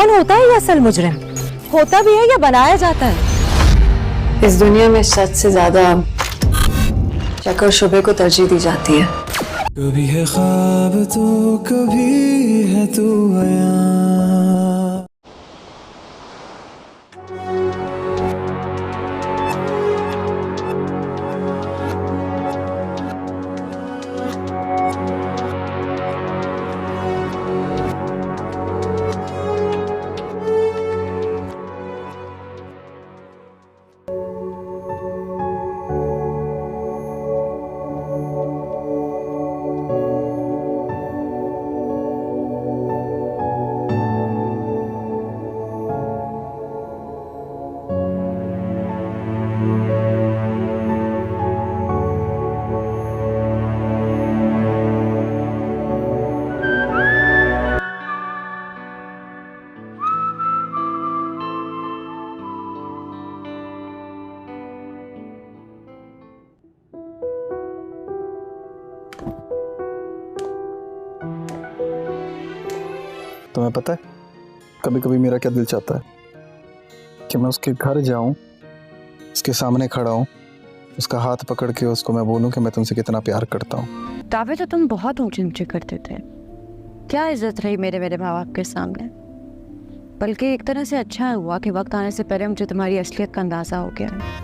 कौन होता है ये असल मुजरिम? होता भी है या बनाया जाता है? इस दुनिया में सच से ज्यादा शक और शुबे को तरजीह दी जाती है। कभी है ख्वाब तो कभी है तू आया। तुम्हें पता है कभी कभी मेरा क्या दिल चाहता है कि मैं उसके घर जाऊं, उसके सामने खड़ा हूं, उसका हाथ पकड़ के उसको मैं बोलूं कि मैं तुमसे कितना प्यार करता हूं। दावे तो तुम बहुत ऊंचे ऊंचे करते थे, क्या इज्जत रही मेरे माँ बाप के सामने। बल्कि एक तरह से अच्छा हुआ कि वक्त आने से पहले मुझे तुम्हारी असलियत का अंदाजा हो गया है।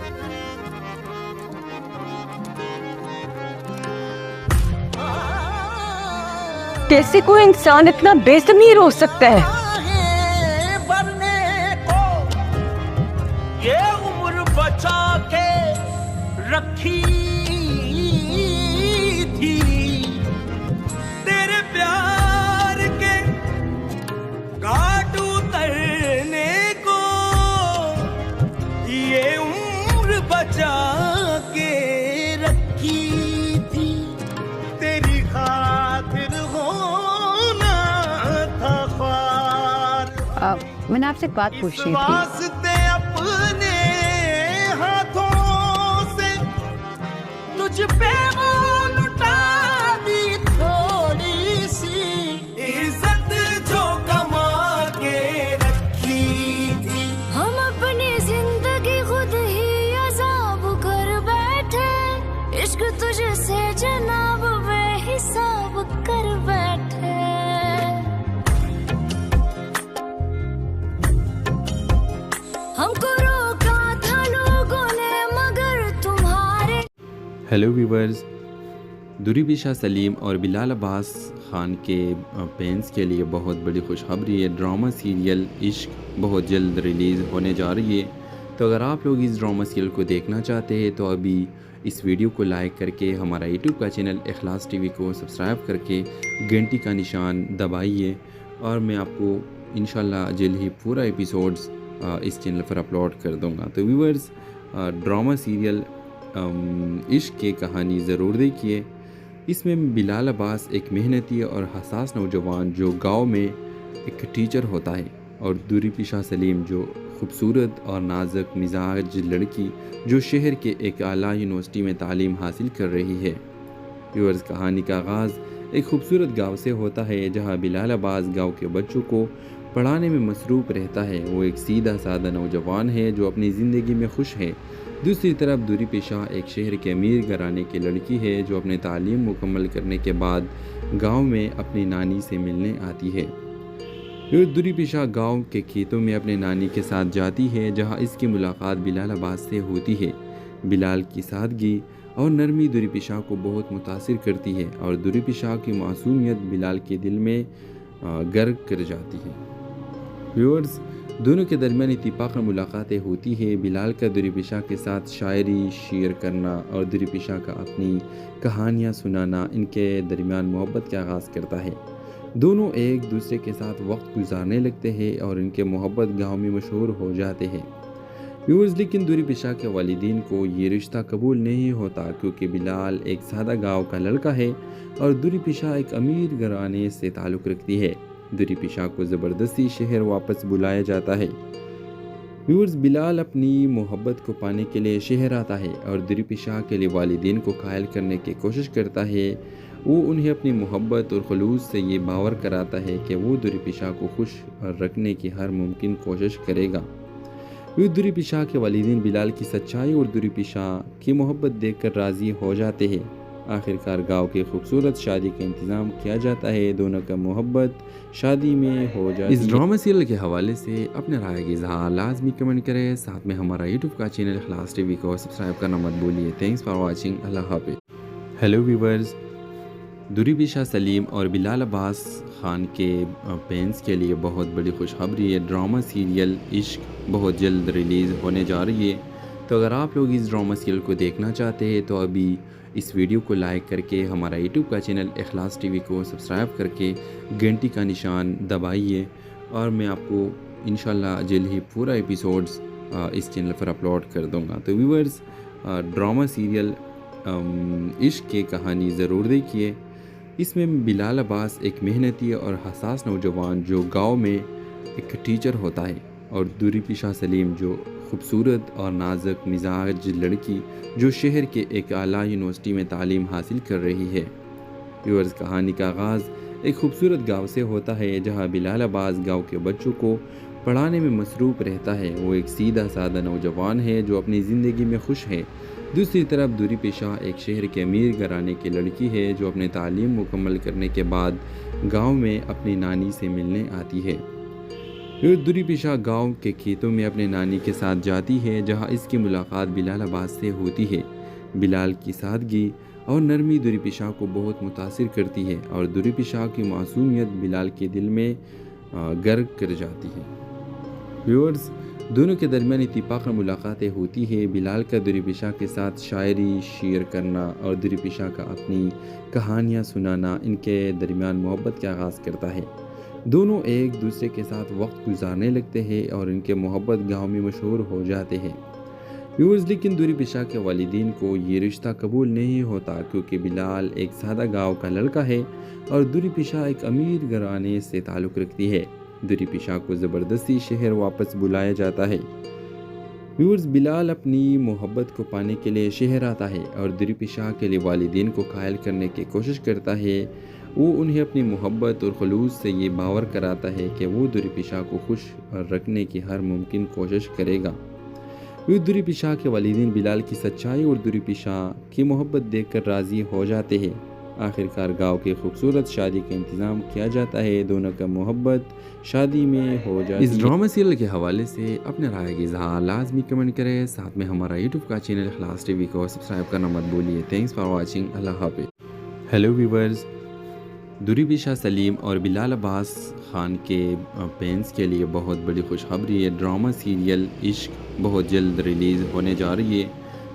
कैसे कोई इंसान इतना बेज़मीर हो सकता है? ये उम्र बचा के रखी थी तेरे प्यार के घाट उतरने को, ये उम्र बचा के रखी थी तेरी खातिर होना था ख्वार। मैंने आपसे एक बात पूछनी थी। अपने हाथों से तुझ पे वो लुटा दी थोड़ी सी इज्जत जो कमा के रखी थी। हम अपनी जिंदगी खुद ही अजाब कर बैठे, इश्क तुझसे जनाब बेहिसाब कर बैठे। हमको रोका था लोगों ने मगर तुम्हारे। हेलो व्यूवर्स, दुरी पेशा सलीम और बिलाल अब्बास खान के फैंस के लिए बहुत बड़ी खुशखबरी है। ड्रामा सीरियल इश्क बहुत जल्द रिलीज़ होने जा रही है। तो अगर आप लोग इस ड्रामा सीरियल को देखना चाहते हैं तो अभी इस वीडियो को लाइक करके हमारा यूट्यूब का चैनल इखलास टीवी को सब्सक्राइब करके घंटी का निशान दबाइए, और मैं आपको इंशाल्लाह जल्द ही पूरा एपिसोड्स इस चैनल पर अपलोड कर दूंगा। तो व्यूवर्स, ड्रामा सीरियल इश्क की कहानी ज़रूर देखिए। इसमें बिलाल अब्बास एक मेहनती और हसास नौजवान जो गांव में एक टीचर होता है, और दुरी पेशा सलीम जो खूबसूरत और नाजुक मिजाज लड़की जो शहर के एक आला यूनिवर्सिटी में तालीम हासिल कर रही है। व्यूवर्स, कहानी का आगाज़ एक खूबसूरत गांव से होता है जहां बिलाल अब्बास गांव के बच्चों को पढ़ाने में मसरूफ़ रहता है। वो एक सीधा साधा नौजवान है जो अपनी ज़िंदगी में खुश है। दूसरी तरफ दुरी पेशा एक शहर के अमीर घराने की लड़की है जो अपने तालीम मुकम्मल करने के बाद गांव में अपनी नानी से मिलने आती है। दुरी पेशा गांव के खेतों में अपने नानी के साथ जाती है जहां इसकी मुलाकात बिलाल अब्बास से होती है। बिलाल की सादगी और नरमी दुरी पेशा को बहुत मुतासिर करती है, और दुरी पेशा की मासूमियत बिलाल के दिल में गर्क कर जाती है। व्यूअर्स, दोनों के दरमियान इत्तेफाक मुलाकातें होती है। बिलाल का दुरी पेशा के साथ शायरी शेयर करना और दुरी पेशा का अपनी कहानियाँ सुनाना इनके दरमियान मोहब्बत का आगाज़ करता है। दोनों एक दूसरे के साथ वक्त गुजारने लगते हैं और इनके मोहब्बत गांव में मशहूर हो जाते हैं। व्यूअर्स, लेकिन दुरी पेशा के वालिदीन को ये रिश्ता कबूल नहीं होता क्योंकि बिलाल एक सादा गांव का लड़का है और दुरी पेशा एक अमीर घराने से ताल्लुक़ रखती है। दुरी पेशा को ज़बरदस्ती शहर वापस बुलाया जाता है। व्यूअर्स, बिलाल अपनी मोहब्बत को पाने के लिए शहर आता है और दुरी पेशा के लिए वालिदीन को कायल करने की कोशिश करता है وہ انہیں اپنی محبت اور خلوص سے یہ باور کراتا ہے کہ وہ دوری پیشہ کو خوش رکھنے کی ہر ممکن کوشش کرے گا۔ دوری پیشہ کے والدین بلال کی سچائی اور دوری پیشہ کی محبت دیکھ کر راضی ہو جاتے ہیں۔ آخرکار گاؤں کی خوبصورت شادی کا انتظام کیا جاتا ہے، دونوں کا محبت شادی میں ہو جاتی ہے۔ اس ڈرامہ سیریل کے حوالے سے اپنے رائے کی اظہار لازمی کمنٹ کریں، ساتھ میں ہمارا یوٹیوب کا چینل اخلاص ٹی وی کو سبسکرائب کرنا مت بھولیے۔ تھینکس فار واچنگ، اللہ حافظ۔ ہیلو ویورز، دوری پیشہ سلیم اور بلال عباس خان کے فینس کے لیے بہت بڑی خوشخبری ہے۔ ڈرامہ سیریل عشق بہت جلد ریلیز ہونے جا رہی ہے، تو اگر آپ لوگ اس ڈرامہ سیریل کو دیکھنا چاہتے ہیں تو ابھی اس ویڈیو کو لائک کر کے ہمارا یوٹیوب کا چینل اخلاص ٹی وی کو سبسکرائب کر کے گھنٹی کا نشان دبائیے، اور میں آپ کو انشاءاللہ جلد ہی پورا ایپیسوڈز اس چینل پر اپلوڈ کر دوں گا۔ تو ویورز، ڈرامہ سیریل عشق کی کہانی ضرور دیکھیے۔ اس میں بلال عباس ایک محنتی اور حساس نوجوان جو گاؤں میں ایک ٹیچر ہوتا ہے، اور دوری پیشہ سلیم جو خوبصورت اور نازک مزاج لڑکی جو شہر کے ایک اعلیٰ یونیورسٹی میں تعلیم حاصل کر رہی ہے۔ ویورز، کہانی کا آغاز ایک خوبصورت گاؤں سے ہوتا ہے جہاں بلال عباس گاؤں کے بچوں کو پڑھانے میں مصروف رہتا ہے۔ وہ ایک سیدھا سادہ نوجوان ہے جو اپنی زندگی میں خوش ہے۔ دوسری طرف دوری پیشہ ایک شہر کے امیر گھرانے کی لڑکی ہے جو اپنے تعلیم مکمل کرنے کے بعد گاؤں میں اپنی نانی سے ملنے آتی ہے۔ دوری پیشہ گاؤں کے کھیتوں میں اپنے نانی کے ساتھ جاتی ہے جہاں اس کی ملاقات بلال عباس سے ہوتی ہے۔ بلال کی سادگی اور نرمی دوری پیشہ کو بہت متاثر کرتی ہے، اور دوری پیشہ کی معصومیت بلال کے دل میں غرق کر جاتی ہے۔ ویورز، دونوں کے درمیان اتفاق ملاقاتیں ہوتی ہے۔ بلال کا دوری پیشہ کے ساتھ شاعری شیئر کرنا اور دوری پیشہ کا اپنی کہانیاں سنانا ان کے درمیان محبت کا آغاز کرتا ہے۔ دونوں ایک دوسرے کے ساتھ وقت گزارنے لگتے ہیں اور ان کے محبت گاؤں میں مشہور ہو جاتے ہیں۔ ویورز، لیکن دوری پیشہ کے والدین کو یہ رشتہ قبول نہیں ہوتا کیونکہ بلال ایک سادہ گاؤں کا لڑکا ہے اور دوری پیشہ ایک امیر گھرانے سے تعلق رکھتی ہے۔ دوری پیشہ کو زبردستی شہر واپس بلایا جاتا ہے۔ ویورز، بلال اپنی محبت کو پانے کے لیے شہر آتا ہے اور دوری پیشہ کے لیے والدین کو قائل کرنے کی کوشش کرتا ہے۔ وہ انہیں اپنی محبت اور خلوص سے یہ باور کراتا ہے کہ وہ دوری پیشہ کو خوش رکھنے کی ہر ممکن کوشش کرے گا۔ دوری پیشہ کے والدین بلال کی سچائی اور دوری پیشہ کی محبت دیکھ کر راضی ہو جاتے ہیں۔ آخرکار گاؤں کی خوبصورت شادی کا انتظام کیا جاتا ہے، دونوں کا محبت شادی میں ہو جاتی ہے۔ اس ڈرامہ سیریل کے حوالے سے اپنے رائے کی اظہار لازمی کمنٹ کریں، ساتھ میں ہمارا یوٹیوب کا چینل اخلاص ٹی وی کو سبسکرائب کرنا مت بھولیے۔ تھینکس فار واچنگ، اللہ حافظ۔ ہیلو ویورز، دوری پیشہ سلیم اور بلال عباس خان کے فینس کے لیے بہت بڑی خوشخبری ہے۔ ڈرامہ سیریل عشق بہت جلد ریلیز ہونے جا رہی ہے،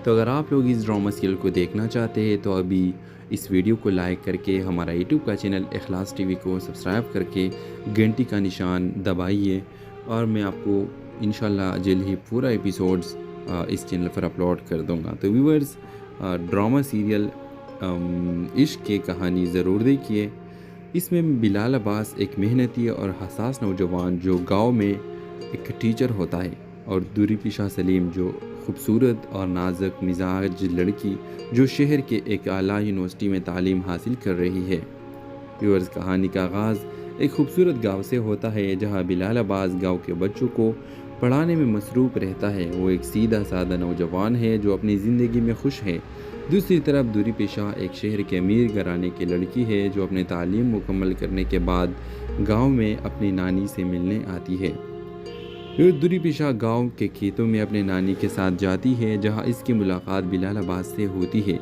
تو اگر آپ لوگ اس ڈرامہ سیریل کو دیکھنا چاہتے ہیں تو ابھی اس ویڈیو کو لائک کر کے ہمارا یوٹیوب کا چینل اخلاص ٹی وی کو سبسکرائب کر کے گھنٹی کا نشان دبائیے، اور میں آپ کو انشاءاللہ جلد ہی پورا ایپیسوڈز اس چینل پر اپلوڈ کر دوں گا۔ تو ویورز، ڈرامہ سیریل عشق کی کہانی ضرور دیکھیے۔ اس میں بلال عباس ایک محنتی اور حساس نوجوان جو گاؤں میں ایک ٹیچر ہوتا ہے، اور دوری پیشہ سلیم جو خوبصورت اور نازک مزاج لڑکی جو شہر کے ایک اعلیٰ یونیورسٹی میں تعلیم حاصل کر رہی ہے۔ ویورز، کہانی کا آغاز ایک خوبصورت گاؤں سے ہوتا ہے جہاں بلال عباس گاؤں کے بچوں کو پڑھانے میں مصروف رہتا ہے۔ وہ ایک سیدھا سادہ نوجوان ہے جو اپنی زندگی میں خوش ہے۔ دوسری طرف دوری پیشہ ایک شہر کے امیر گھرانے کی لڑکی ہے جو اپنے تعلیم مکمل کرنے کے بعد گاؤں میں اپنی نانی سے ملنے آتی ہے۔ دوری پیشہ گاؤں کے کھیتوں میں اپنے نانی کے ساتھ جاتی ہے جہاں اس کی ملاقات بلال عباس سے ہوتی ہے۔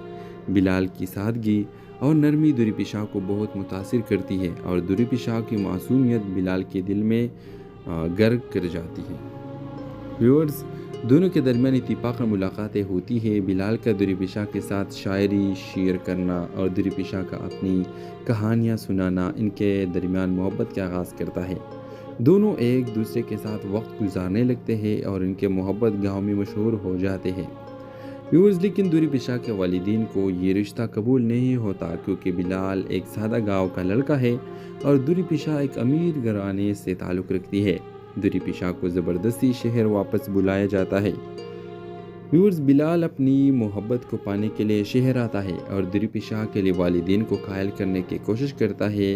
بلال کی سادگی اور نرمی دوری پیشہ کو بہت متاثر کرتی ہے، اور دوری پیشہ کی معصومیت بلال کے دل میں غرق کر جاتی ہے۔ ویورز، دونوں کے درمیان اتفاق ملاقاتیں ہوتی ہے۔ بلال کا دوری پیشہ کے ساتھ شاعری شیئر کرنا اور دوری پیشہ کا اپنی کہانیاں سنانا ان کے درمیان محبت کا آغاز کرتا ہے۔ دونوں ایک دوسرے کے ساتھ وقت گزارنے لگتے ہیں اور ان کے محبت گاؤں میں مشہور ہو جاتے ہیں۔ ویورز، لیکن دوری پیشہ کے والدین کو یہ رشتہ قبول نہیں ہوتا کیونکہ بلال ایک سادہ گاؤں کا لڑکا ہے اور دوری پیشہ ایک امیر گھرانے سے تعلق رکھتی ہے۔ دوری پیشہ کو زبردستی شہر واپس بلایا جاتا ہے۔ व्यूअर्स, बिलाल अपनी मोहब्बत को पाने के लिए शहर आता है और दुरुपी शाह के लिए वालिदैन को कायल करने की कोशिश करता है।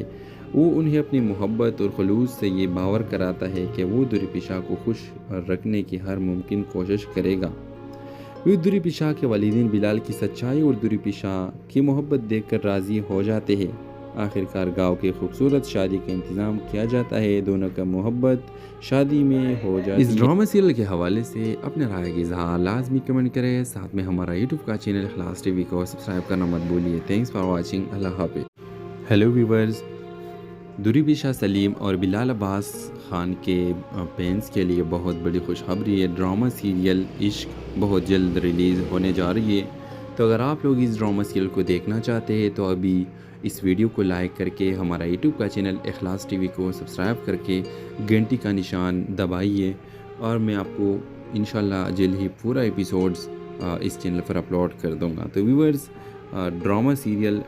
वो उन्हें अपनी मोहब्बत और खलूस से ये बावर कराता है कि वो दुरुपी शाह को खुश रखने की हर मुमकिन कोशिश करेगा। दुरुपी शाह के वालिदैन बिलाल की सच्चाई और दुरुपी शाह की मोहब्बत देखकर राज़ी हो जाते हैं। आखिरकार गांव की खूबसूरत शादी का इंतज़ाम किया जाता है। दोनों का मोहब्बत शादी में हो जाती है। इस ड्रामा सीरियल के हवाले से अपने राय की इज़हार लाजमी कमेंट करें। साथ में हमारा यूट्यूब का चैनल इखलास टीवी को सब्सक्राइब करना मत भूलिए। Thanks for watching. अल्लाह हाफिज़। हेलो व्यूवर्स, दुरुपी शाह सलीम और बिलाल अब्बास खान के फैंस के लिए बहुत बड़ी खुशखबरी है। ड्रामा सीरियल इश्क बहुत जल्द रिलीज़ होने जा रही है। तो अगर आप लोग इस ड्रामा सीरियल को देखना चाहते हैं तो अभी इस वीडियो को लाइक करके हमारा यूट्यूब का चैनल इखलास टीवी को सब्सक्राइब करके घंटी का निशान दबाइए और मैं आपको इंशाल्लाह जल्द ही पूरा एपिसोड्स इस चैनल पर अपलोड कर दूंगा। तो व्यूअर्स, ड्रामा सीरियल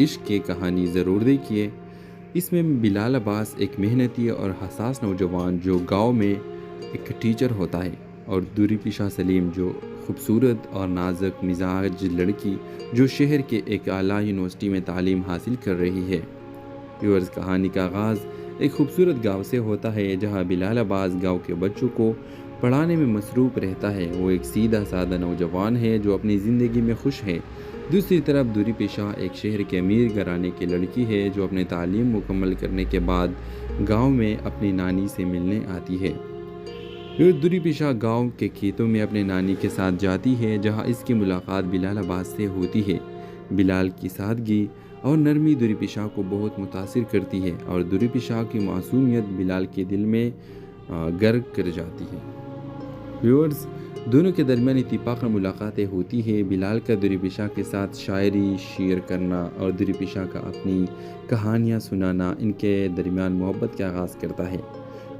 इश्क की कहानी ज़रूर देखिए। इसमें बिलाल अब्बास एक मेहनती और हसास नौजवान जो गांव में एक टीचर होता है और दुरुपी शाह सलीम जो खूबसूरत और नाजुक मिजाज लड़की जो शहर के एक आला यूनिवर्सिटी में तालीम हासिल कर रही है। व्यूअर्स, कहानी का आगाज़ एक खूबसूरत गांव से होता है जहां बिलाल अब्बास गांव के बच्चों को पढ़ाने में मसरूफ़ रहता है। वो एक सीधा साधा नौजवान है जो अपनी ज़िंदगी में खुश है। दूसरी तरफ दुरुपी शाह एक शहर के अमीर घराने की लड़की है जो अपनी तालीम मुकम्मल करने के बाद गाँव में अपनी नानी से मिलने आती है। दुरुपी शाह गाँव के खेतों में अपने नानी के साथ जाती है जहां इसकी मुलाकात बिलाल अब्बास से होती है। बिलाल की सादगी और नरमी दुरुपी शाह को बहुत मुतासिर करती है और दुरुपी शाह की मासूमियत बिलाल के दिल में गर्क कर जाती है। व्यूअर्स, दोनों के दरमियान इत्तिफाक मुलाकातें होती है। बिलाल का दुरुपी शाह के साथ शायरी शेयर करना और दुरुपी शाह का अपनी कहानियाँ सुनाना इनके दरमियान मोहब्बत का आगाज़ करता है।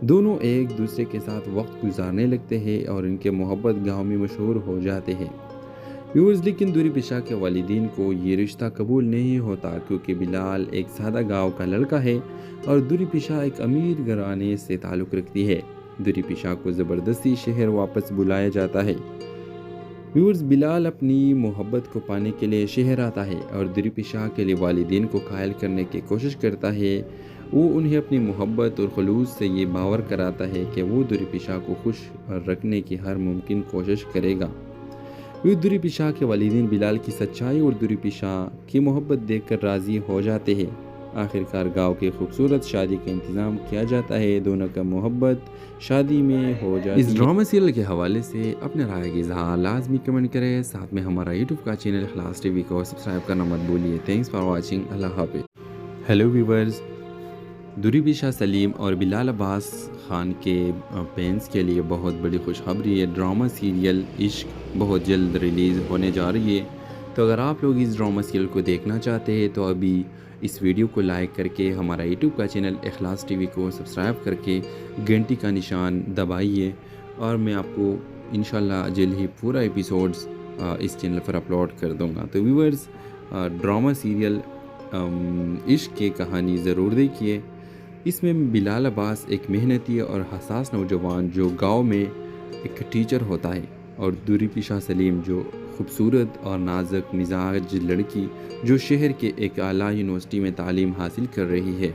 दोनों एक दूसरे के साथ वक्त गुजारने लगते हैं और इनके मोहब्बत गांव में मशहूर हो जाते हैं। व्यूअर्स, लेकिन दुरुपी शाह के वालिदैन को ये रिश्ता कबूल नहीं होता क्योंकि बिलाल एक सादा गांव का लड़का है और दुरुपी शाह एक अमीर घराने से ताल्लुक़ रखती है। दुरुपी शाह को ज़बरदस्ती शहर वापस बुलाया जाता है। व्यूअर्स, बिलाल अपनी मोहब्बत को पाने के लिए शहर आता है और दुरुपी शाह के लिए वालिदैन को कायल करने की कोशिश करता है। वो उन्हें अपनी मोहब्बत और खलूस से ये बावर कराता है कि वो दुरुपी शाह को खुश रखने की हर मुमकिन कोशिश करेगा। दुरुपी शाह के वालिदैन बिलाल की सच्चाई और दुरुपी शाह की मोहब्बत देखकर राज़ी हो जाते हैं। आखिरकार गांव की खूबसूरत शादी का इंतज़ाम किया जाता है। दोनों का मोहब्बत शादी में हो जाती है। इस ड्रामा सीरियल के हवाले से अपने राय की इज़हार लाजमी कमेंट करें। साथ में हमारा यूट्यूब का चैनल इखलास टीवी को सब्सक्राइब करना मत भूलिए। Thanks for watching. अल्लाह हाफिज़। हेलो व्यूवर्स, दुरुपी शाह सलीम और बिलाल अब्बास खान के फैंस के लिए बहुत बड़ी खुशखबरी है। ड्रामा सीरियल इश्क बहुत जल्द रिलीज़ होने जा रही है। तो अगर आप लोग इस ड्रामा सीरियल को देखना चाहते हैं तो अभी इस वीडियो को लाइक करके हमारा यूट्यूब का चैनल इखलास टीवी को सब्सक्राइब करके घंटी का निशान दबाइए और मैं आपको इंशाल्लाह जल्द ही पूरा एपिसोड्स इस चैनल पर अपलोड कर दूंगा। तो व्यूअर्स, ड्रामा सीरियल इश्क की कहानी ज़रूर देखिए। इसमें बिलाल अब्बास एक मेहनती और हसास नौजवान जो गांव में एक टीचर होता है और दुरुपी शाह सलीम जो खूबसूरत और नाजुक मिजाज लड़की जो शहर के एक आला यूनिवर्सिटी में तालीम हासिल कर रही है।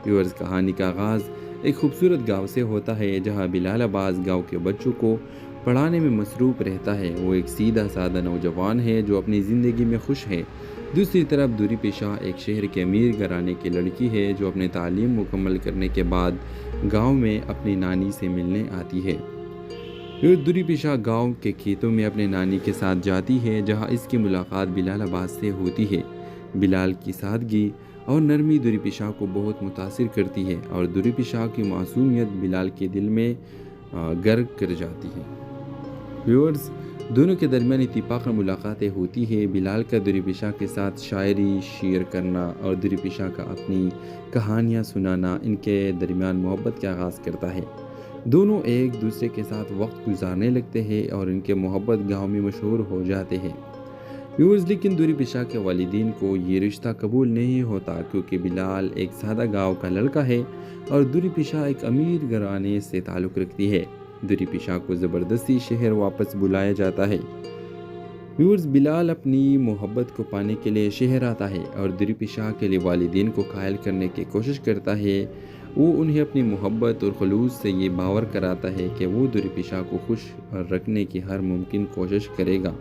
व्यूअर्स, कहानी का आगाज़ एक खूबसूरत गांव से होता है जहां बिलाल अब्बास गांव के बच्चों को पढ़ाने में मसरूफ़ रहता है। वो एक सीधा साधा नौजवान है जो अपनी ज़िंदगी में खुश है। दूसरी तरफ दुरुपी शाह एक शहर के अमीर घराने की लड़की है जो अपनी तालीम मुकम्मल करने के बाद गांव में अपनी नानी से मिलने आती है। दुरुपी शाह गांव के खेतों में अपने नानी के साथ जाती है जहां इसकी मुलाकात बिलाल अब्बास से होती है। बिलाल की सादगी और नरमी दुरुपी शाह को बहुत मुतासिर करती है और दुरुपी शाह की मासूमियत बिलाल के दिल में गर्क कर जाती है। व्यूअर्स, दोनों के दरमियान इत्तिफाक मुलाकातें होती है। बिलाल का दुरुपी शाह के साथ शायरी शेयर करना और दुरुपी शाह का अपनी कहानियाँ सुनाना इनके दरमियान मोहब्बत का आगाज़ करता है। दोनों एक दूसरे के साथ वक्त गुजारने लगते हैं और इनके मोहब्बत गांव में मशहूर हो जाते हैं। व्यूअर्स, लेकिन दुरुपी शाह के वालिदैन को ये रिश्ता कबूल नहीं होता क्योंकि बिलाल एक सादा गांव का लड़का है और दुरुपी शाह एक अमीर घराने से ताल्लुक़ रखती है। दुरी पिशा को ज़बरदस्ती शहर वापस बुलाया जाता है। व्यूअर्स, बिलाल अपनी मोहब्बत को पाने के लिए शहर आता है और दुरी पिशा के लिए वालिदैन को कायल करने की कोशिश करता है। वो उन्हें अपनी मोहब्बत और खलूस से ये बावर कराता है कि वो दुरी पिशा को खुश रखने की हर मुमकिन कोशिश करेगा।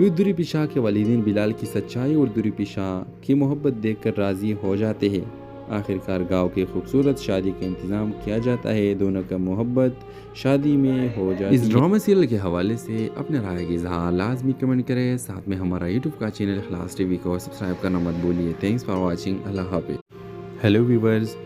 दुरी पिशा के वालिदैन बिलाल की सच्चाई और दुरी पिशा की मोहब्बत देखकर राज़ी हो जाते हैं। आखिरकार गांव की खूबसूरत शादी का इंतज़ाम किया जाता है। दोनों का मोहब्बत शादी में हो जाती है। इस ड्रामा सीरियल के हवाले से अपने राय की इज़हार लाजमी कमेंट करें। साथ में हमारा यूट्यूब का चैनल इखलास टीवी को सब्सक्राइब करना मत भूलिए। Thanks for watching. अल्लाह हाफ़िज़। हेलो व्यूवर्स,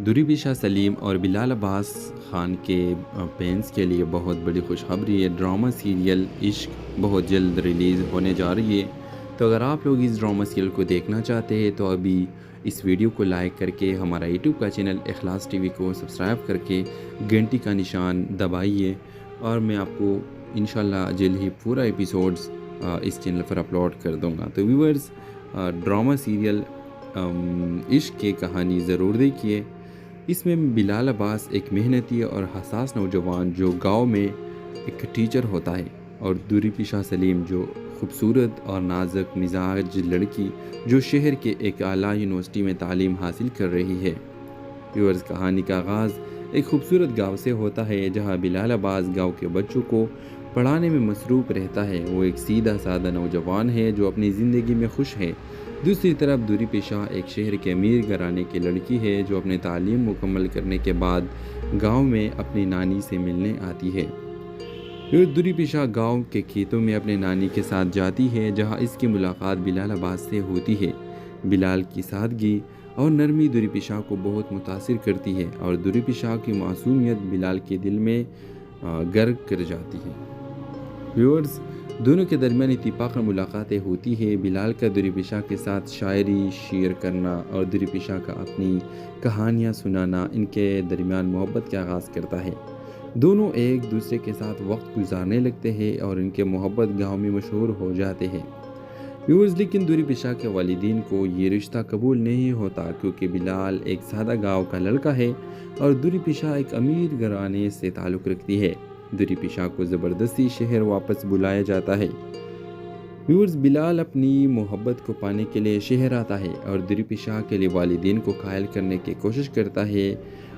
दुरी पिशा सलीम और बिलाल अब्बास खान के फैंस के लिए बहुत बड़ी खुशखबरी है। ड्रामा सीरियल इश्क बहुत जल्द रिलीज़ होने जा रही है। तो अगर आप लोग इस ड्रामा सीरियल को देखना चाहते हैं तो अभी इस वीडियो को लाइक करके हमारा यूट्यूब का चैनल इखलास टीवी को सब्सक्राइब करके घंटी का निशान दबाइए और मैं आपको इंशाल्लाह जल्द ही पूरा एपिसोड्स इस चैनल पर अपलोड कर दूंगा। तो व्यूअर्स, ड्रामा सीरियल इश्क की कहानी ज़रूर देखिए। इसमें बिलाल अब्बास एक मेहनती और हसास नौजवान जो गांव में एक टीचर होता है और दुरी पिशा सलीम जो खूबसूरत और नाजुक मिजाज लड़की जो शहर के एक आला यूनिवर्सिटी में तालीम हासिल कर रही है। व्यूअर्स, कहानी का आगाज़ एक खूबसूरत गांव से होता है जहां बिलाल अब्बास गांव के बच्चों को पढ़ाने में मसरूफ़ रहता है। वो एक सीधा साधा नौजवान है जो अपनी ज़िंदगी में खुश है। दूसरी तरफ दुरी पिशा एक शहर के अमीर घराने की लड़की है जो अपनी तालीम मुकम्मल करने के बाद गांव में अपनी नानी से मिलने आती है। दुरी पिशा गांव के खेतों में अपने नानी के साथ जाती है जहां इसकी मुलाकात बिलाल अब्बास से होती है। बिलाल की सादगी और नरमी दुरी पिशा को बहुत मुतासिर करती है और दुरी पिशा की मासूमियत बिलाल के दिल में गर्क कर जाती है। व्यूअर्स, दोनों के दरमियान इत्तिफाक मुलाकातें होती है। बिलाल का दुरी पिशा के साथ शायरी शेयर करना और दुरी पिशा का अपनी कहानियाँ सुनाना इनके दरमियान मोहब्बत का आगाज़ करता है। दोनों एक दूसरे के साथ वक्त गुजारने लगते हैं और इनके मोहब्बत गांव में मशहूर हो जाते हैं। व्यूअर्स, लेकिन दुरी पिशा के वालिदैन को ये रिश्ता कबूल नहीं होता क्योंकि बिलाल एक सादा गांव का लड़का है और दुरी पिशा एक अमीर घराने से ताल्लुक़ रखती है। दुरी पिशा को ज़बरदस्ती शहर वापस बुलाया जाता है। व्यूअर्स, बिलाल अपनी मोहब्बत को पाने के लिए शहर आता है और दुरी पिशा के लिए वालिदैन को कायल करने की कोशिश करता है।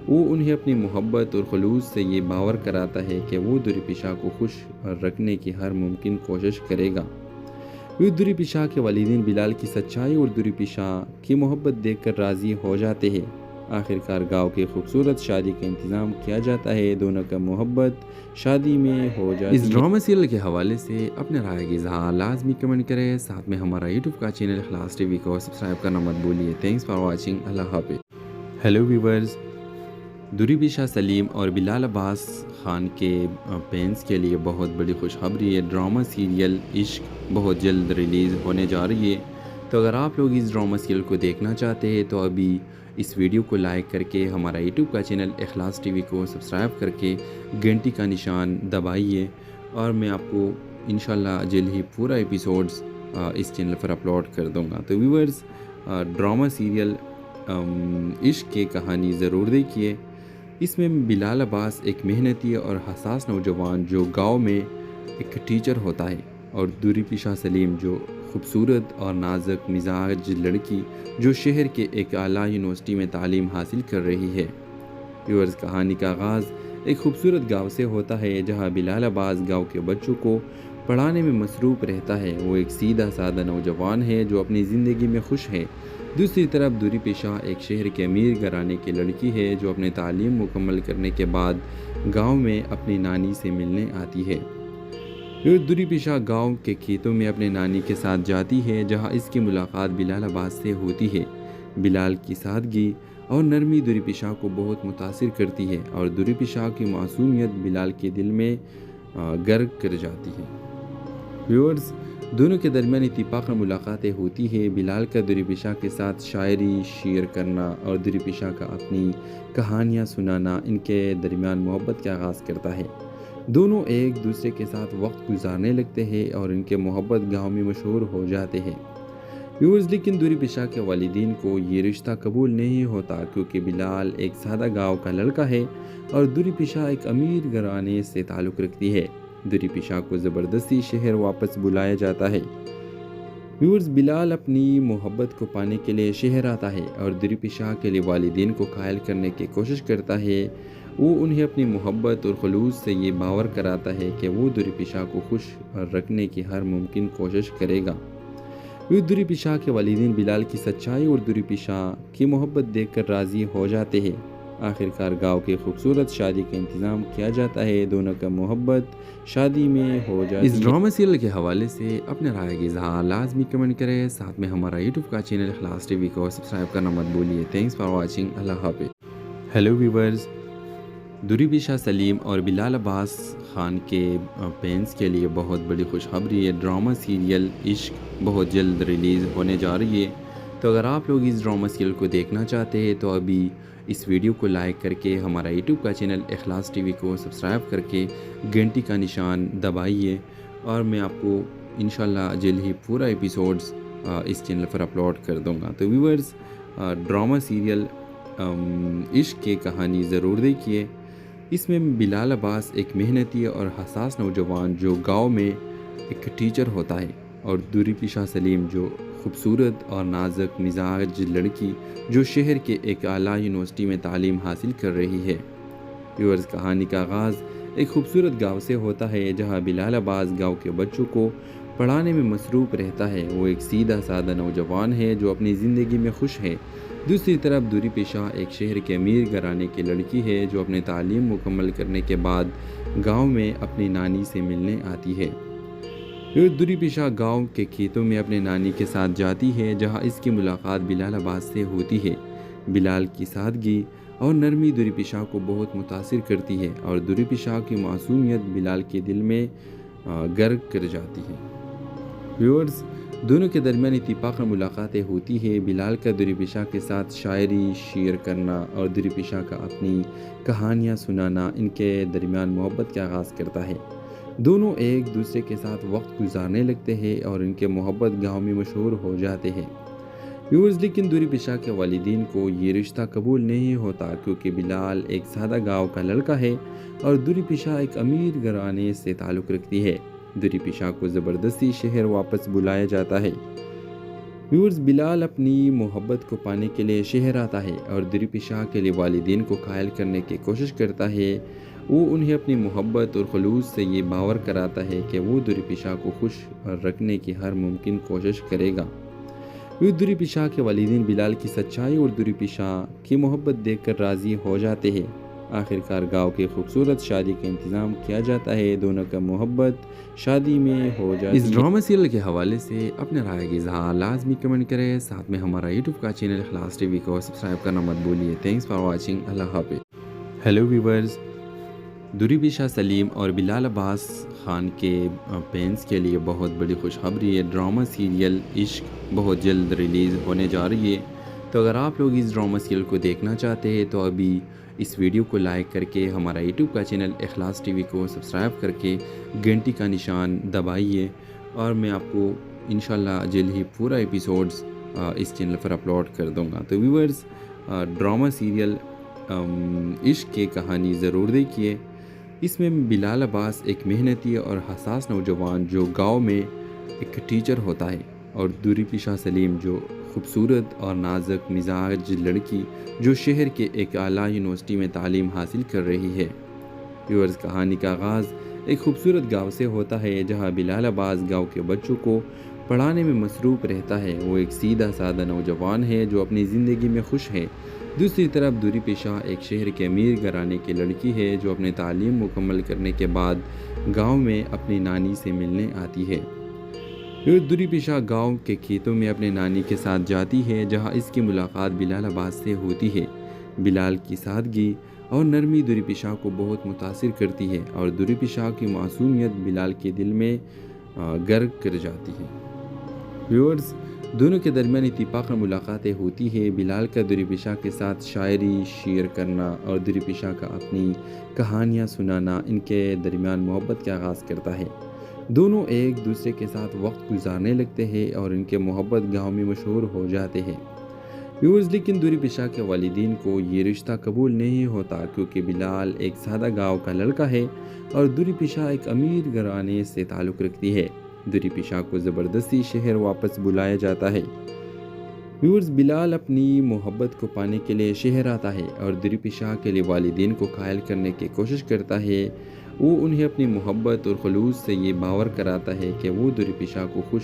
वो उन्हें अपनी मोहब्बत और खलूस से ये बावर कराता है कि वो दुरी पिशा को खुश रखने की हर मुमकिन कोशिश करेगा। दुरी पिशा के वालिदैन बिलाल की सच्चाई और दुरी पिशा की मोहब्बत देखकर राज़ी हो जाते हैं। आखिरकार गांव की खूबसूरत शादी का इंतज़ाम किया जाता है। दोनों का मोहब्बत शादी में हो जाती है। इस ड्रामा सीरियल के हवाले से अपने राय की इज़हार लाजमी कमेंट करें। साथ में हमारा यूट्यूब का चैनल इखलास टीवी को सब्सक्राइब करना मत भूलिए। Thanks for watching. अल्लाह हाफ़िज़। हेलो व्यूवर्स, दुरी पिशा सलीम और बिलाल अब्बास खान के फैंस के लिए बहुत बड़ी खुशखबरी है। ड्रामा सीरियल इश्क बहुत जल्द रिलीज़ होने जा रही है। तो अगर आप लोग इस ड्रामा सीरियल को देखना चाहते हैं तो अभी इस वीडियो को लाइक करके हमारा यूट्यूब का चैनल इखलास टीवी को सब्सक्राइब करके घंटी का निशान दबाइए और मैं आपको इंशाल्लाह जल्द ही पूरा एपिसोड्स इस चैनल पर अपलोड कर दूंगा। तो व्यूअर्स, ड्रामा सीरियल इश्क की कहानी ज़रूर देखिए। इसमें बिलाल अब्बास एक मेहनती और हसास नौजवान जो गांव में एक टीचर होता है और दुरी पिशा सलीम जो खूबसूरत और नाजुक मिजाज लड़की जो शहर के एक आला यूनिवर्सिटी में तालीम हासिल कर रही है। व्यूअर्स, कहानी का आगाज़ एक खूबसूरत गांव से होता है जहां बिलाल अब्बास गांव के बच्चों को पढ़ाने में मसरूफ़ रहता है। वो एक सीधा साधा नौजवान है जो अपनी ज़िंदगी में खुश है। दूसरी तरफ दुरी पिशा एक शहर के अमीर घराने की लड़की है जो अपनी तालीम मुकम्मल करने के बाद गांव में अपनी नानी से मिलने आती है। दुरी पिशा गांव के खेतों में अपने नानी के साथ जाती है जहां इसकी मुलाकात बिलाल अब्बास से होती है। बिलाल की सादगी और नरमी दुरी पिशा को बहुत मुतासिर करती है और दुरी पिशा की मासूमियत बिलाल के दिल में गर्क कर जाती है। व्यूअर्स, दोनों के दरमियान इत्तिफाक मुलाकातें होती है। बिलाल का दुरी पिशा के साथ शायरी शेयर करना और दुरी पिशा का अपनी कहानियाँ सुनाना इनके दरमियान मोहब्बत का आगाज़ करता है। दोनों एक दूसरे के साथ वक्त गुजारने लगते हैं और इनके मोहब्बत गांव में मशहूर हो जाते हैं। व्यूअर्स, लेकिन दूरी पेशा के वालिदीन को ये रिश्ता कबूल नहीं होता क्योंकि बिलाल एक सादा गांव का लड़का है और दूरी पेशा एक अमीर घराने से ताल्लुक़ रखती है। दूरी पेशा को ज़बरदस्ती शहर वापस बुलाया जाता है। व्यूअर्स, बिलाल अपनी मोहब्बत को पाने के लिए शहर आता है और दूरी पेशा के लिए वालिदीन को कायल करने की कोशिश करता है। वो उन्हें अपनी मोहब्बत और खलूस से ये बावर कराता है कि वो दूरी पेशा को खुश रखने की हर मुमकिन कोशिश करेगा। दूरी पेशा के वालिदीन बिलाल की सच्चाई और दूरी पेशा की मोहब्बत देखकर राज़ी हो जाते हैं। आखिरकार गांव की खूबसूरत शादी का इंतज़ाम किया जाता है। दोनों का मोहब्बत शादी में हो जाती है। इस ड्रामा सीरियल के हवाले से अपने राय की इज़हार लाजमी कमेंट करें। साथ में हमारा यूट्यूब का चैनल इखलास टीवी को सब्सक्राइब करना मत भूलिए। Thanks for watching. अल्लाह हाफ़िज़। हेलो व्यूवर्स, दूरी पेशा सलीम और बिलाल अब्बास खान के फैंस के लिए बहुत बड़ी खुशखबरी है। ड्रामा सीरियल इश्क बहुत जल्द रिलीज़ होने जा रही है। तो अगर आप लोग इस ड्रामा सीरियल को देखना चाहते हैं तो अभी इस वीडियो को लाइक करके हमारा यूट्यूब का चैनल इखलास टीवी को सब्सक्राइब करके घंटी का निशान दबाइए और मैं आपको इंशाल्लाह जल्द ही पूरा एपिसोड्स इस चैनल पर अपलोड कर दूंगा। तो व्यूअर्स, ड्रामा सीरियल इश्क की कहानी ज़रूर देखिए। इसमें बिलाल अब्बास एक मेहनती और हसास नौजवान जो गांव में एक टीचर होता है और दूरी पेशा सलीम जो खूबसूरत और नाजुक मिजाज लड़की जो शहर के एक आला यूनिवर्सिटी में तालीम हासिल कर रही है। व्यूअर्स, कहानी का आगाज़ एक खूबसूरत गांव से होता है जहां बिलाल अब्बास गांव के बच्चों को पढ़ाने में मसरूफ़ रहता है। वो एक सीधा साधा नौजवान है जो अपनी ज़िंदगी में खुश है। दूसरी तरफ दूरी पेशा एक शहर के अमीर घराने की लड़की है जो अपने तालीम मुकम्मल करने के बाद गांव में अपनी नानी से मिलने आती है। दूरी पेशा गांव के खेतों में अपने नानी के साथ जाती है जहां इसकी मुलाकात बिलाल अब्बास से होती है। बिलाल की सादगी और नरमी दूरी पेशा को बहुत मुतासिर करती है और दूरी पेशा की मासूमियत बिलाल के दिल में गर्क कर जाती है। व्यूअर्स, दोनों के दरमियान इत्तेफाक मुलाकातें होती है। बिलाल का दूरी पेशा के साथ शायरी शेयर करना और दूरी पेशा का अपनी कहानियाँ सुनाना इनके दरमियान मोहब्बत का आगाज़ करता है। दोनों एक दूसरे के साथ वक्त गुजारने लगते हैं और इनके मोहब्बत गांव में मशहूर हो जाते हैं। व्यूअर्स, लेकिन दूरी पेशा के वालिदीन को ये रिश्ता कबूल नहीं होता क्योंकि बिलाल एक सादा गांव का लड़का है और दूरी पेशा एक अमीर घराने से ताल्लुक़ रखती है। दूरी पेशा को ज़बरदस्ती शहर वापस बुलाया जाता है। व्यूअर्स, बिलाल अपनी मोहब्बत को पाने के लिए शहर आता है और दूरी पेशा के लिए वालिदीन को कायल करने की कोशिश करता है। वो उन्हें अपनी मोहब्बत और खलूस से ये बावर कराता है कि वो दूरी पेशा को खुश रखने की हर मुमकिन कोशिश करेगा। दूरी पेशा के वालिदीन बिलाल की सच्चाई और दूरी पेशा की मोहब्बत देखकर राज़ी हो जाते हैं। आखिरकार गांव की खूबसूरत शादी का इंतज़ाम किया जाता है। दोनों का मोहब्बत शादी में हो जाती है। इस ड्रामा सीरियल के हवाले से अपने राय की इज़हार लाजमी कमेंट करें। साथ में हमारा यूट्यूब का चैनल इखलास टीवी को सब्सक्राइब करना मत भूलिए। Thanks for watching. अल्लाह हाफ़िज़। हेलो व्यूवर्स, दूरी पेशा सलीम और बिलाल अब्बास खान के फैंस के लिए बहुत बड़ी खुशखबरी है। ड्रामा सीरियल इश्क बहुत जल्द रिलीज़ होने जा रही है। तो अगर आप लोग इस ड्रामा सीरियल को देखना चाहते हैं तो अभी इस वीडियो को लाइक करके हमारा यूट्यूब का चैनल इखलास टीवी को सब्सक्राइब करके घंटी का निशान दबाइए और मैं आपको इंशाल्लाह जल्द ही पूरा एपिसोड्स इस चैनल पर अपलोड कर दूंगा। तो व्यूअर्स, ड्रामा सीरियल इश्क की कहानी ज़रूर देखिए। इसमें बिलाल अब्बास एक मेहनती और हसास नौजवान जो गांव में एक टीचर होता है और दूरी पेशा सलीम जो खूबसूरत और नाजुक मिजाज लड़की जो शहर के एक आला यूनिवर्सिटी में तालीम हासिल कर रही है। व्यूअर्स, कहानी का आगाज़ एक खूबसूरत गांव से होता है जहां बिलाल अब्बास गांव के बच्चों को पढ़ाने में मसरूफ़ रहता है। वो एक सीधा साधा नौजवान है जो अपनी ज़िंदगी में खुश है। दूसरी तरफ दूरी पेशा एक शहर के अमीर घराने की लड़की है जो अपने तालीम मुकम्मल करने के बाद गांव में अपनी नानी से मिलने आती है। दूरी पेशा गांव के खेतों में अपने नानी के साथ जाती है जहां इसकी मुलाकात बिलाल अब्बास से होती है। बिलाल की सादगी और नरमी दूरी पेशा को बहुत मुतासिर करती है और दूरी पेशा की मासूमियत बिलाल के दिल में गर्क कर जाती है। व्यूअर्स, दोनों के दरमियान इत्तेफाक मुलाकातें होती है। बिलाल का दूरी पेशा के साथ शायरी शेयर करना और दूरी पेशा का अपनी कहानियाँ सुनाना इनके दरमियान मोहब्बत का आगाज़ करता है। دونوں ایک دوسرے کے ساتھ وقت گزارنے لگتے ہیں اور ان کے محبت گاؤں میں مشہور ہو جاتے ہیں ویورز، لیکن دوری پیشہ کے والدین کو یہ رشتہ قبول نہیں ہوتا کیونکہ بلال ایک سادہ گاؤں کا لڑکا ہے اور دوری پیشہ ایک امیر گھرانے سے تعلق رکھتی ہے۔ دوری پیشہ کو زبردستی شہر واپس بلایا جاتا ہے۔ ویورز، بلال اپنی محبت کو پانے کے لیے شہر آتا ہے اور دوری پیشہ کے لیے والدین کو قائل کرنے کی کوشش کرتا ہے۔ وہ انہیں اپنی محبت اور خلوص سے یہ باور کراتا ہے کہ وہ دوری پیشہ کو خوش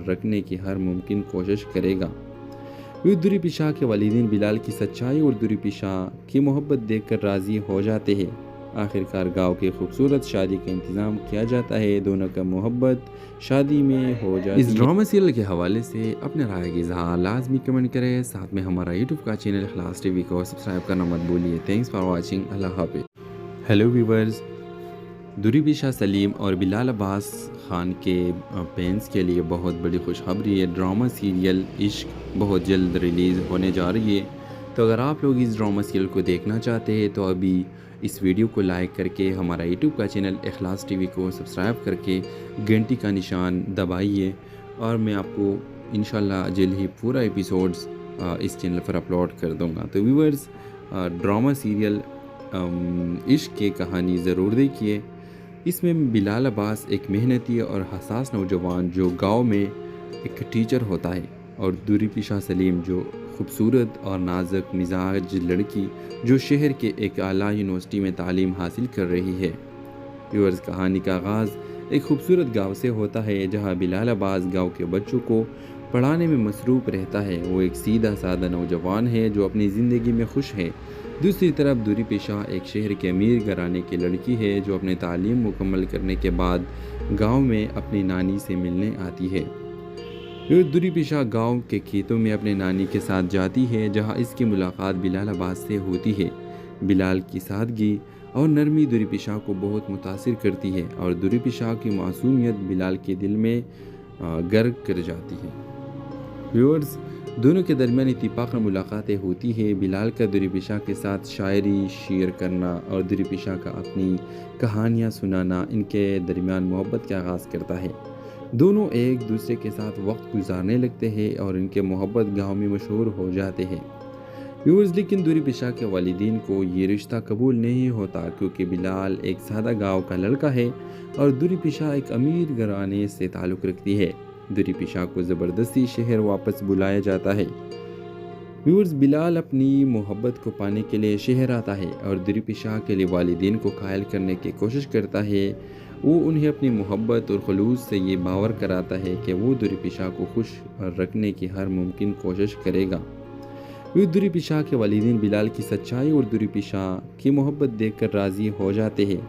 رکھنے کی ہر ممکن کوشش کرے گا۔ دوری پیشہ کے والدین بلال کی سچائی اور دوری پیشہ کی محبت دیکھ کر راضی ہو جاتے ہیں۔ آخرکار گاؤں کی خوبصورت شادی کا انتظام کیا جاتا ہے، دونوں کا محبت شادی میں ہو جاتی ہے۔ اس ڈرامہ سیریل کے حوالے سے اپنے رائے کی اظہار لازمی کمنٹ کریں، ساتھ میں ہمارا یوٹیوب کا چینل اخلاص ٹی وی کو سبسکرائب کرنا مت بھولیے۔ تھینکس فار واچنگ، اللہ حافظ۔ ہیلو ویورز، دوری پیشہ سلیم اور بلال عباس خان کے فینس کے لیے بہت بڑی خوشخبری ہے۔ ڈرامہ سیریل عشق بہت جلد ریلیز ہونے جا رہی ہے، تو اگر آپ لوگ اس ڈرامہ سیریل کو دیکھنا چاہتے ہیں تو ابھی اس ویڈیو کو لائک کر کے ہمارا یوٹیوب کا چینل اخلاص ٹی وی کو سبسکرائب کر کے گھنٹی کا نشان دبائیے، اور میں آپ کو انشاءاللہ جلد ہی پورا ایپیسوڈز اس چینل پر اپلوڈ کر دوں گا۔ تو ویورز، ڈرامہ سیریل عشق کی کہانی ضرور دیکھیے۔ اس میں بلال عباس ایک محنتی اور حساس نوجوان جو گاؤں میں ایک ٹیچر ہوتا ہے، اور دوری پیشہ سلیم جو خوبصورت اور نازک مزاج لڑکی جو شہر کے ایک اعلیٰ یونیورسٹی میں تعلیم حاصل کر رہی ہے۔ ویورز، کہانی کا آغاز ایک خوبصورت گاؤں سے ہوتا ہے جہاں بلال عباس گاؤں کے بچوں کو پڑھانے میں مصروف رہتا ہے۔ وہ ایک سیدھا سادہ نوجوان ہے جو اپنی زندگی میں خوش ہے۔ دوسری طرف دوری پیشہ ایک شہر کے امیر گھرانے کی لڑکی ہے جو اپنی تعلیم مکمل کرنے کے بعد گاؤں میں اپنی نانی سے ملنے آتی ہے۔ دوری پیشہ گاؤں کے کھیتوں میں اپنے نانی کے ساتھ جاتی ہے جہاں اس کی ملاقات بلال عباس سے ہوتی ہے۔ بلال کی سادگی اور نرمی دوری پیشہ کو بہت متاثر کرتی ہے اور دوری پیشہ کی معصومیت بلال کے دل میں غرق کر جاتی ہے۔ ویورز، دونوں کے درمیان اتفاقاً ملاقاتیں ہوتی ہے۔ بلال کا دوری پیشہ کے ساتھ شاعری شیئر کرنا اور دوری پیشہ کا اپنی کہانیاں سنانا ان کے درمیان محبت کا آغاز کرتا ہے۔ دونوں ایک دوسرے کے ساتھ وقت گزارنے لگتے ہیں اور ان کے محبت گاؤں میں مشہور ہو جاتے ہیں۔ ویورز، لیکن دوری پیشہ کے والدین کو یہ رشتہ قبول نہیں ہوتا کیونکہ بلال ایک سادہ گاؤں کا لڑکا ہے اور دوری پیشہ ایک امیر گھرانے سے تعلق رکھتی ہے۔ دوری پیشہ کو زبردستی شہر واپس بلایا جاتا ہے۔ ویورز، بلال اپنی محبت کو پانے کے لیے شہر آتا ہے اور دوری پیشہ کے لیے والدین کو قائل کرنے کی کوشش کرتا ہے۔ وہ انہیں اپنی محبت اور خلوص سے یہ باور کراتا ہے کہ وہ دوری پیشہ کو خوش رکھنے کی ہر ممکن کوشش کرے گا۔ دوری پیشہ کے والدین بلال کی سچائی اور دوری پیشہ کی محبت دیکھ کر راضی ہو جاتے ہیں۔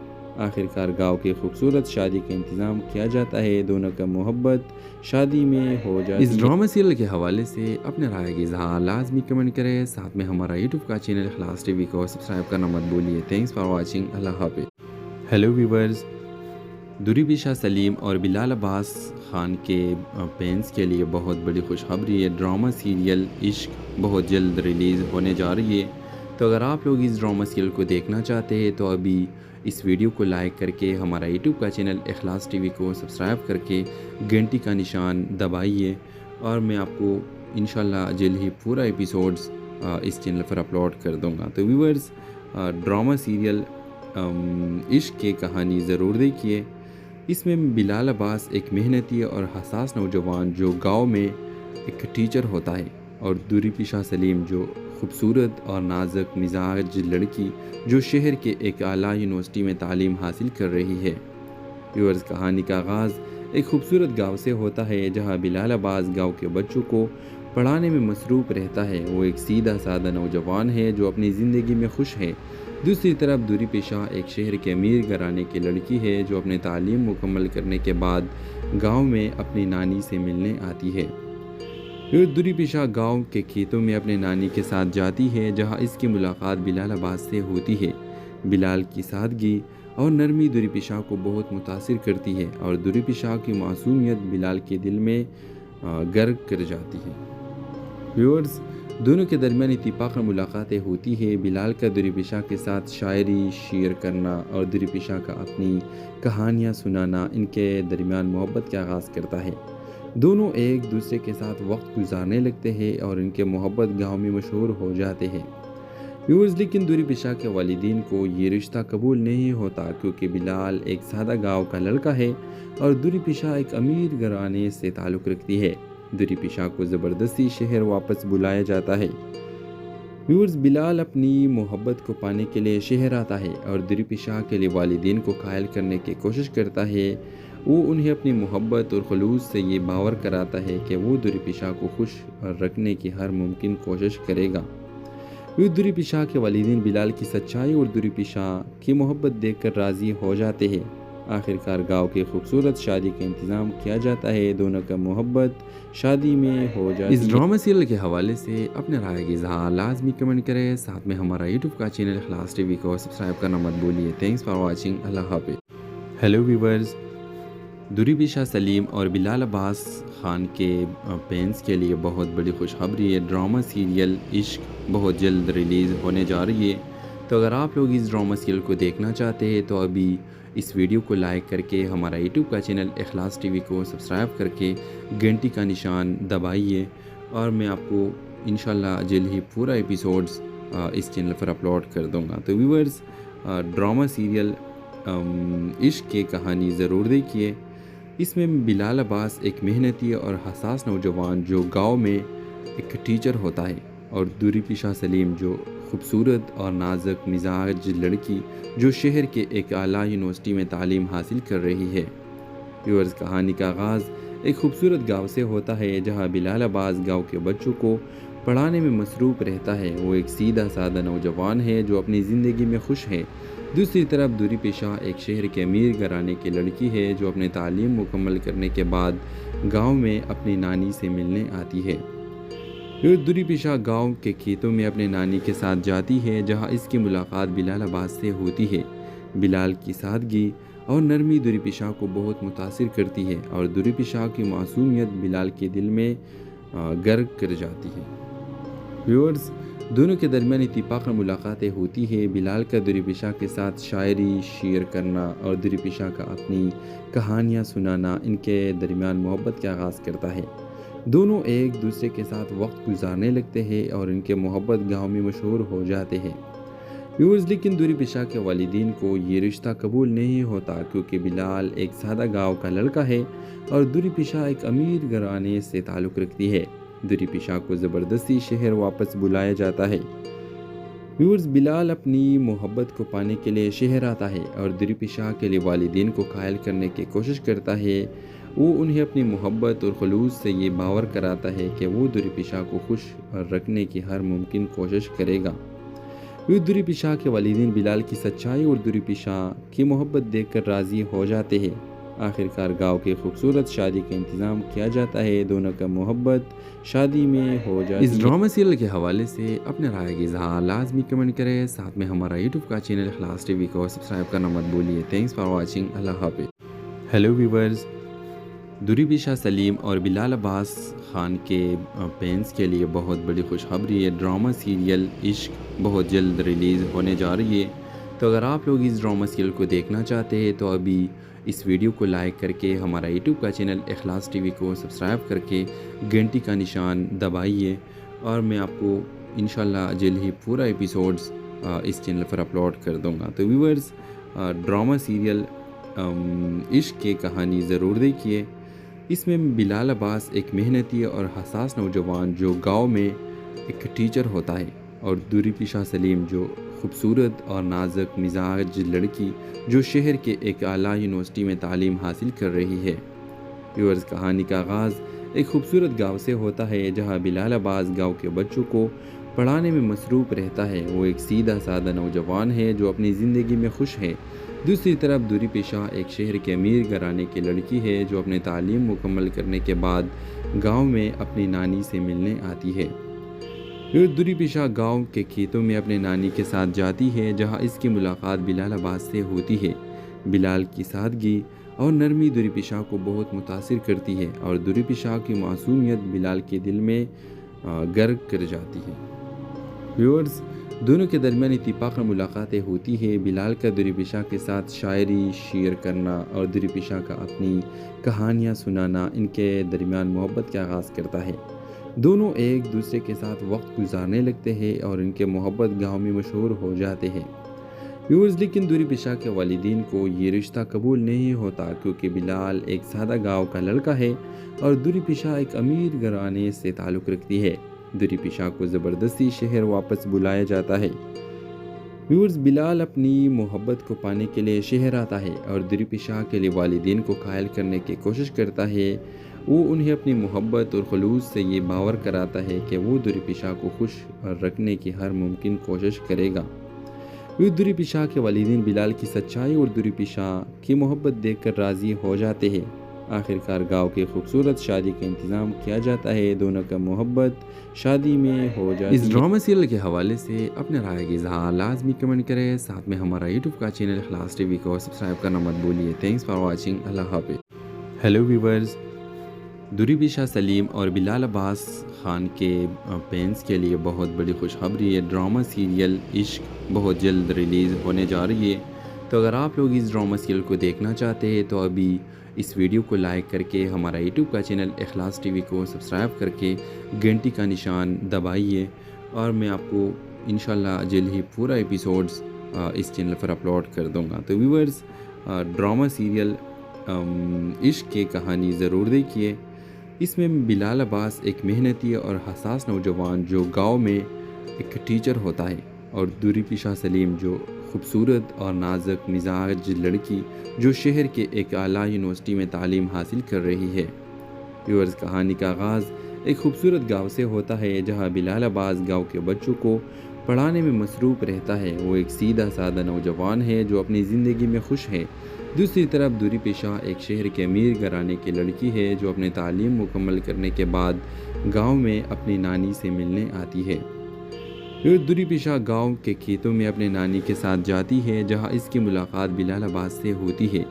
آخرکار گاؤں کی خوبصورت شادی کا انتظام کیا جاتا ہے، دونوں کا محبت شادی میں ہو جاتی ہے۔ اس ڈرامہ سیریل کے حوالے سے اپنے رائے کی اظہار لازمی کمنٹ کریں، ساتھ میں ہمارا یوٹیوب کا چینل اخلاص ٹی وی کو سبسکرائب کرنا مت بھولیے۔ تھینکس فار واچنگ، اللہ حافظ۔ ہیلو ویورز، دوری پیشہ سلیم اور بلال عباس خان کے فینس کے لیے بہت بڑی خوشخبری ہے۔ ڈرامہ سیریل عشق بہت جلد ریلیز ہونے جا رہی ہے، تو اگر آپ لوگ اس ڈرامہ سیریل کو دیکھنا چاہتے ہیں تو ابھی اس ویڈیو کو لائک کر کے ہمارا یوٹیوب کا چینل اخلاص ٹی وی کو سبسکرائب کر کے گھنٹی کا نشان دبائیے، اور میں آپ کو انشاءاللہ جلد ہی پورا ایپیسوڈز اس چینل پر اپلوڈ کر دوں گا۔ تو ویورز، ڈرامہ سیریل عشق کی کہانی ضرور دیکھیے۔ اس میں بلال عباس ایک محنتی اور حساس نوجوان جو گاؤں میں ایک ٹیچر ہوتا ہے، اور دوری پیشہ سلیم جو خوبصورت اور نازک مزاج لڑکی جو شہر کے ایک اعلیٰ یونیورسٹی میں تعلیم حاصل کر رہی ہے۔ ویورز، کہانی کا آغاز ایک خوبصورت گاؤں سے ہوتا ہے جہاں بلال عباس گاؤں کے بچوں کو پڑھانے میں مصروف رہتا ہے۔ وہ ایک سیدھا سادہ نوجوان ہے جو اپنی زندگی میں خوش ہے۔ دوسری طرف دوری پیشہ ایک شہر کے امیر گھرانے کی لڑکی ہے جو اپنی تعلیم مکمل کرنے کے بعد گاؤں میں اپنی نانی سے ملنے آتی ہے۔ دوری پیشہ گاؤں کے کھیتوں میں اپنے نانی کے ساتھ جاتی ہے جہاں اس کی ملاقات بلال عباس سے ہوتی ہے۔ بلال کی سادگی اور نرمی دوری پیشہ کو بہت متاثر کرتی ہے اور دوری پیشہ کی معصومیت بلال کے دل میں غرق کر جاتی ہے۔ ویورز، دونوں کے درمیان اتفاقاً ملاقاتیں ہوتی ہے۔ بلال کا دوری پیشہ کے ساتھ شاعری شیئر کرنا اور دوری پیشہ کا اپنی کہانیاں سنانا ان کے درمیان محبت کا آغاز کرتا ہے۔ دونوں ایک دوسرے کے ساتھ وقت گزارنے لگتے ہیں اور ان کے محبت گاؤں میں مشہور ہو جاتے ہیں۔ ویورز، لیکن دوری پیشہ کے والدین کو یہ رشتہ قبول نہیں ہوتا کیونکہ بلال ایک سادہ گاؤں کا لڑکا ہے اور دوری پیشہ ایک امیر گھرانے سے تعلق رکھتی ہے۔ دوری پیشہ کو زبردستی شہر واپس بلایا جاتا ہے۔ ویورز، بلال اپنی محبت کو پانے کے لیے شہر آتا ہے اور دوری پیشہ کے لیے والدین کو قائل کرنے کی کوشش کرتا ہے۔ وہ انہیں اپنی محبت اور خلوص سے یہ باور کراتا ہے کہ وہ دوری پیشہ کو خوش رکھنے کی ہر ممکن کوشش کرے گا۔ دوری پیشہ کے والدین بلال کی سچائی اور دوری پیشہ کی محبت دیکھ کر راضی ہو جاتے ہیں۔ آخرکار گاؤں کی خوبصورت شادی کا انتظام کیا جاتا ہے۔ دونوں کا محبت شادی میں ہو جاتی ہے۔ اس ڈرامہ سیریل کے حوالے سے اپنے رائے کی اظہار لازمی کمنٹ کریں۔ ساتھ میں ہمارا یوٹیوب کا چینل اخلاص ٹی وی کو سبسکرائب کرنا مت بھولیے۔ Thanks for watching. اللہ حافظ۔ ہیلو ویورز، دوری پیشہ سلیم اور بلال عباس خان کے فینس کے لیے بہت بڑی خوشخبری ہے۔ ڈرامہ سیریل عشق بہت جلد ریلیز ہونے جا رہی ہے۔ تو اگر آپ لوگ اس ڈرامہ سیریل کو دیکھنا چاہتے ہیں تو ابھی اس ویڈیو کو لائک کر کے ہمارا یوٹیوب کا چینل اخلاص ٹی وی کو سبسکرائب کر کے گھنٹی کا نشان دبائیے، اور میں آپ کو انشاءاللہ جلد ہی پورا ایپیسوڈز اس چینل پر اپلوڈ کر دوں گا۔ تو ویورز، ڈرامہ سیریل عشق کی کہانی ضرور دیکھیے۔ اس میں بلال عباس ایک محنتی اور حساس نوجوان جو گاؤں میں ایک ٹیچر ہوتا ہے، اور دوری پیشہ سلیم جو خوبصورت اور نازک مزاج لڑکی جو شہر کے ایک اعلیٰ یونیورسٹی میں تعلیم حاصل کر رہی ہے۔ ویورز، کہانی کا آغاز ایک خوبصورت گاؤں سے ہوتا ہے جہاں بلال عباس گاؤں کے بچوں کو پڑھانے میں مصروف رہتا ہے۔ وہ ایک سیدھا سادہ نوجوان ہے جو اپنی زندگی میں خوش ہے۔ دوسری طرف دوری پیشہ ایک شہر کے امیر گھرانے کی لڑکی ہے جو اپنی تعلیم مکمل کرنے کے بعد گاؤں میں اپنی نانی سے ملنے آتی ہے۔ دوری پیشہ گاؤں کے کھیتوں میں اپنے نانی کے ساتھ جاتی ہے جہاں اس کی ملاقات بلال عباس سے ہوتی ہے۔ بلال کی سادگی اور نرمی دوری پیشہ کو بہت متاثر کرتی ہے اور دوری پیشہ کی معصومیت بلال کے دل میں غرق کر جاتی ہے۔ ویورز، دونوں کے درمیان اتفاقاً ملاقاتیں ہوتی ہے۔ بلال کا دوری پیشہ کے ساتھ شاعری شیئر کرنا اور دوری پیشہ کا اپنی کہانیاں سنانا ان کے درمیان محبت کا آغاز کرتا ہے۔ دونوں ایک دوسرے کے ساتھ وقت گزارنے لگتے ہیں اور ان کے محبت گاؤں میں مشہور ہو جاتے ہیں۔ ویورز، لیکن دوری پیشہ کے والدین کو یہ رشتہ قبول نہیں ہوتا کیونکہ بلال ایک سادہ گاؤں کا لڑکا ہے اور دوری پیشہ ایک امیر گھرانے سے تعلق رکھتی ہے۔ دوری پیشہ کو زبردستی شہر واپس بلایا جاتا ہے۔ ویورز، بلال اپنی محبت کو پانے کے لیے شہر آتا ہے اور دوری پیشہ کے لیے والدین کو قائل کرنے کی کوشش کرتا ہے۔ وہ انہیں اپنی محبت اور خلوص سے یہ باور کراتا ہے کہ وہ دوری پیشہ کو خوش رکھنے کی ہر ممکن کوشش کرے گا۔ دوری پیشہ کے والدین بلال کی سچائی اور دوری پیشہ کی محبت دیکھ کر راضی ہو جاتے ہیں۔ آخرکار گاؤں کی خوبصورت شادی کا انتظام کیا جاتا ہے۔ دونوں کا محبت شادی میں ہو جاتی ہے۔ اس ڈرامہ سیریل کے حوالے سے اپنے رائے کی اظہار لازمی کمنٹ کریں۔ ساتھ میں ہمارا یوٹیوب کا چینل اخلاص ٹی وی کو سبسکرائب کرنا مت بھولیے۔ Thanks for watching. اللہ حافظ۔ ہیلو ویورز، دوری پیشہ سلیم اور بلال عباس خان کے فینس کے لیے بہت بڑی خوشخبری ہے۔ ڈرامہ سیریل عشق بہت جلد ریلیز ہونے جا رہی ہے۔ تو اگر آپ لوگ اس ڈرامہ سیریل کو دیکھنا چاہتے ہیں تو ابھی اس ویڈیو کو لائک کر کے ہمارا یوٹیوب کا چینل اخلاص ٹی وی کو سبسکرائب کر کے گھنٹی کا نشان دبائیے، اور میں آپ کو انشاءاللہ جلد ہی پورا ایپیسوڈز اس چینل پر اپلوڈ کر دوں گا۔ تو ویورز، ڈرامہ سیریل عشق کی کہانی ضرور دیکھیے۔ اس میں بلال عباس ایک محنتی اور حساس نوجوان جو گاؤں میں ایک ٹیچر ہوتا ہے، اور دوری پیشہ سلیم جو خوبصورت اور نازک مزاج لڑکی جو شہر کے ایک اعلیٰ یونیورسٹی میں تعلیم حاصل کر رہی ہے۔ ویورز، کہانی کا آغاز ایک خوبصورت گاؤں سے ہوتا ہے جہاں بلال عباس گاؤں کے بچوں کو پڑھانے میں مصروف رہتا ہے۔ وہ ایک سیدھا سادہ نوجوان ہے جو اپنی زندگی میں خوش ہے۔ دوسری طرف دوری پیشہ ایک شہر کے امیر گھرانے کی لڑکی ہے جو اپنی تعلیم مکمل کرنے کے بعد گاؤں میں اپنی نانی سے ملنے آتی ہے۔ دوری پیشہ گاؤں کے کھیتوں میں اپنے نانی کے ساتھ جاتی ہے جہاں اس کی ملاقات بلال عباس سے ہوتی ہے۔ بلال کی سادگی اور نرمی دوری پیشہ کو بہت متاثر کرتی ہے اور دوری پیشہ کی معصومیت بلال کے دل میں गर्क कर जाती है। व्यूअर्स, दोनों के दरमियान इत्तेफाक मुलाकातें होती है। बिलाल का दुरी पेशा के साथ शायरी शेयर करना और दुरी पेशा का अपनी कहानियाँ सुनाना इनके दरमियान मोहब्बत का आगाज़ करता है। दोनों एक दूसरे के साथ वक्त गुजारने लगते हैं और इनके मोहब्बत गाँव में मशहूर हो जाते हैं। व्यूअर्स, लेकिन दुरी पेशा के वालिदीन को ये रिश्ता कबूल नहीं होता क्योंकि बिलाल एक सादा गाँव का लड़का है और दुरी पेशा एक अमीर घराने से ताल्लुक़ रखती है। दुरी पेशा को ज़बरदस्ती शहर वापस बुलाया जाता है। व्यूअर्स, बिलाल अपनी मोहब्बत को पाने के लिए शहर आता है और दुरी पेशा के लिए वालिदीन को कायल करने की कोशिश करता है। वो उन्हें अपनी मोहब्बत और खलूस से ये बावर कराता है कि वो दुरी पेशा को खुश रखने की हर मुमकिन कोशिश करेगा। दुरी पेशा के वालिदीन बिलाल की सच्चाई और दुरी पेशा की मोहब्बत देखकर राज़ी हो जाते हैं। आखिरकार गांव की खूबसूरत शादी का इंतज़ाम किया जाता है। दोनों का मोहब्बत शादी में हो जाती है। इस ड्रामा सीरियल के हवाले से अपने राय की इज़हार लाजमी कमेंट करें। साथ में हमारा यूट्यूब का चैनल इखलास टीवी को सब्सक्राइब करना मत भूलिए। Thanks for watching. अल्लाह हाफ़िज़। हेलो व्यूवर्स, दुरी पेशा सलीम और बिलाल अब्बास खान के फैंस के लिए बहुत बड़ी खुशखबरी है। ड्रामा सीरियल इश्क बहुत जल्द रिलीज़ होने जा रही है। तो अगर आप लोग इस ड्रामा सीरियल को देखना चाहते हैं तो अभी इस वीडियो को लाइक करके हमारा यूट्यूब का चैनल इखलास टीवी को सब्सक्राइब करके घंटी का निशान दबाइए और मैं आपको इंशाल्लाह जल्द ही पूरा एपिसोड्स इस चैनल पर अपलोड कर दूंगा। तो व्यूअर्स, ड्रामा सीरियल इश्क की कहानी ज़रूर देखिए। इसमें बिलाल अब्बास एक मेहनती और हसास नौजवान जो गांव में एक टीचर होता है और दुरी पेशा सलीम जो खूबसूरत और नाजुक मिजाज लड़की जो शहर के एक आला यूनिवर्सिटी में तालीम हासिल कर रही है। व्यूअर्स, कहानी का आगाज़ एक खूबसूरत गांव से होता है जहां बिलाल अब्बास गांव के बच्चों को पढ़ाने में मसरूफ़ रहता है। वो एक सीधा साधा नौजवान है जो अपनी ज़िंदगी में खुश है। दूसरी तरफ दुरी पेशा एक शहर के अमीर घराने की लड़की है जो अपने तालीम मुकम्मल करने के बाद गांव में अपनी नानी से मिलने आती है। दुरी पेशा गांव के खेतों में अपने नानी के साथ जाती है जहां इसकी मुलाकात बिलाल अब्बास से होती है।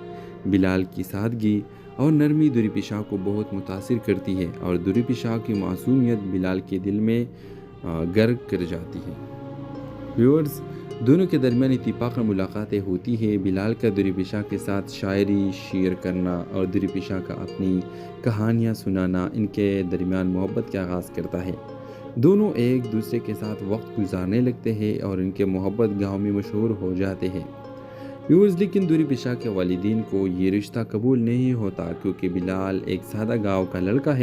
बिलाल की सादगी और नरमी दुरी पेशा को बहुत मुतासिर करती है और दुरी पेशा की मासूमियत बिलाल के दिल में गर्क कर जाती है। व्यूअर्स, दोनों के दरमियान इत्तेफाक मुलाकातें होती है। बिलाल का दुरी पेशा के साथ शायरी शेयर करना और दुरी पेशा का अपनी कहानियाँ सुनाना इनके दरमियान मोहब्बत का आगाज़ करता है। दोनों एक दूसरे के साथ वक्त गुजारने लगते हैं और इनके मोहब्बत गाँव में मशहूर हो जाते हैं। व्यूअर्स, लेकिन दुरी पेशा के वालिदीन को ये रिश्ता कबूल नहीं होता क्योंकि बिलाल एक सादा गाँव का लड़का है